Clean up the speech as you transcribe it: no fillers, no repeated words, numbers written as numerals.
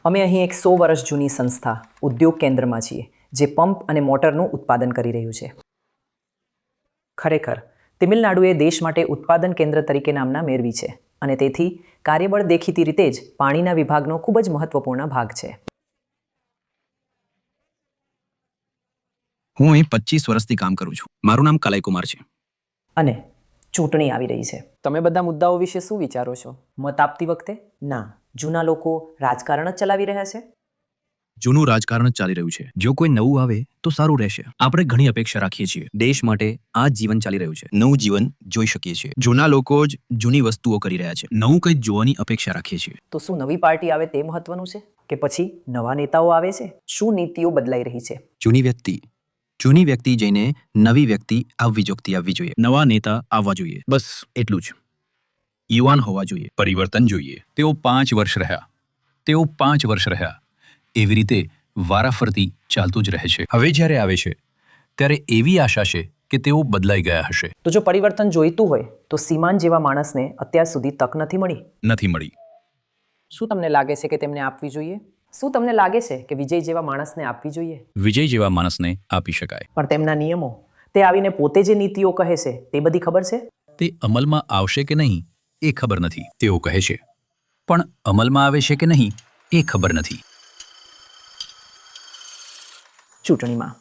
અમે અહીં એક 100 વર્ષ જૂની સંસ્થા ઉદ્યોગ કેન્દ્રમાં છીએ જે પંપ અને મોટરનું ઉત્પાદન કરી રહ્યું છે. ખરેખર તમિલનાડુએ દેશ માટે ઉત્પાદન કેન્દ્ર તરીકે નામના મેળવી છે અને તેથી કાર્યબળ દેખીતી રીતે જ પાણીના વિભાગનો ખૂબ જ મહત્વપૂર્ણ ભાગ છે. હું અહીં 25 વર્ષથી કામ કરું છું. મારું નામ કલાઈ કુમાર છે. અને ચૂંટણી આવી રહી છે. તમે બધા મુદ્દાઓ વિશે શું વિચારો છો? મત આપતી વખતે? ના, જૂના લોકો રાજકારણ જ ચલાવી રહ્યા છે. જૂનું રાજકારણ જ ચાલી રહ્યું છે. જો કોઈ નવું આવે તો સારું રહેશે. આપણે ઘણી અપેક્ષા રાખીએ છીએ. દેશ માટે આ જ જીવન ચાલી રહ્યું છે. નવું જીવન જોઈ શકીએ છીએ. જૂના લોકો જ જૂની વસ્તુઓ કરી રહ્યા છે. નવું કંઈક જોવાની અપેક્ષા રાખીએ છીએ. તો શું નવી પાર્ટી આવે તે મહત્વનું છે કે પછી નવા નેતાઓ આવે છે? શું નીતિઓ બદલાઈ રહી છે? જૂની વ્યક્તિ જઈને નવી વ્યક્તિ આવવી જોઈએ. નવા નેતા આવવા જોઈએ. બસ એટલું જ. યુવાન હોવા જોઈએ. પરિવર્તન જોઈએ. તેઓ 5 વર્ષ રહ્યા. એવી રીતે વારાફરતી ચાલતું જ રહે છે. હવે જ્યારે આવે છે ત્યારે એવી આશા છે કે તેઓ બદલાઈ ગયા હશે. તો જો પરિવર્તન જોઈતું હોય તો સીમાન જેવા માણસને અત્યાર સુધી તક નથી મળી. શું તમને લાગે છે કે તેમને આપવી જોઈએ? શું તમને લાગે છે કે વિજય જેવા માણસને આપવી જોઈએ? વિજય જેવા માણસને આપી શકાય. પણ તેમના નિયમો, તે આવીને પોતે જે નીતિઓ કહે છે તે બધી ખબર છે? તે અમલમાં આવશે કે નહીં એ ખબર નથી. તેઓ કહે છે પણ અમલમાં આવે છે કે નહીં એ ખબર નથી. ચૂંટણીમાં